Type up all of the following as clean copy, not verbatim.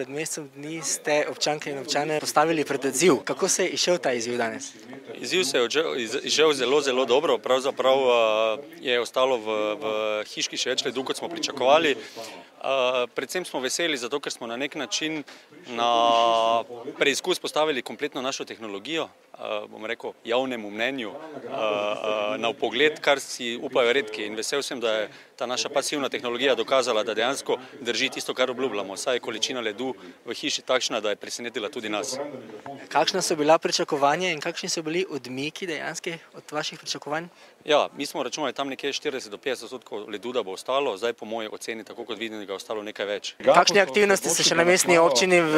pred mesecem dni ste občanke in občane postavili pred izziv. Kako se je izšel ta izziv danes? Izziv se je izšel zelo dobro, pravzaprav je ostalo v hiški še več ledu, kot smo pričakovali. Predvsem smo veseli, zato ker smo na nek način na preizkus postavili kompletno našo tehnologijo, bom rekel, javnemu mnenju, na vpogled, kar si upajo redki, in vesel sem, da je ta naša pasivna tehnologija dokazala, da dejansko drži tisto, kar obljubljamo, saj je količina ledu v hiši takšna, da je presenetila tudi nas. Kakšna so bila pričakovanja in kakšni so bili odmiki dejansko od vaših pričakovanj? Ja, mi smo računali tam nekje 40 do 50% ledu, da bo ostalo, zdaj po moji oceni, tako kot vidim, da je ostalo nekaj več. Kakšne aktivnosti ste še na mestni občini v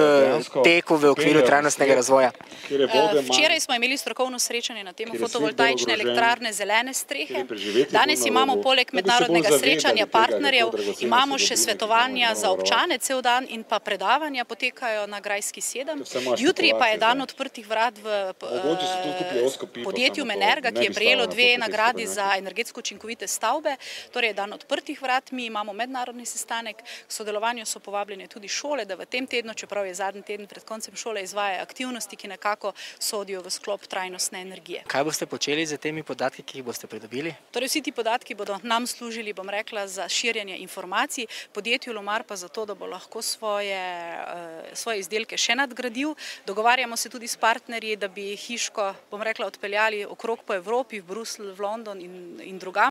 teku v okviru trajnostnega razvoja? Včeraj smo imeli strokovno srečanje na temo fotovoltaične elektrarne zelene strehe. Danes imamo poleg mednarodnega srečanja partnerjev, imamo še svetovanja za občane cel dan in pa predavanja potekajo na Grajski 7. Jutri pa je dan odprtih vrat v podjetju Menerga, ki je prejelo 2 nagradi za energetsko učinkovite stavbe, torej dan odprtih vrat. Mi imamo mednarodni sestanek, k sodelovanju so povabljene tudi šole, da v tem tednu, čeprav je zadnji teden pred koncem šole, izvajajo aktivnosti, ki nekako sodijo v sklop trajnostne energije. Kaj boste počeli z temi podatki, ki jih boste pridobili? Torej vsi ti podatki bodo nam služili, bom rekla, za širjenje informacij, podjetju Lomar pa zato, da bo lahko svoje izdelke še nadgradil. Dogovarjamo se tudi s partnerji, da bi hiško, bom rekla, odpeljali okrog po Evropi, v Bruselj, v London in drugam.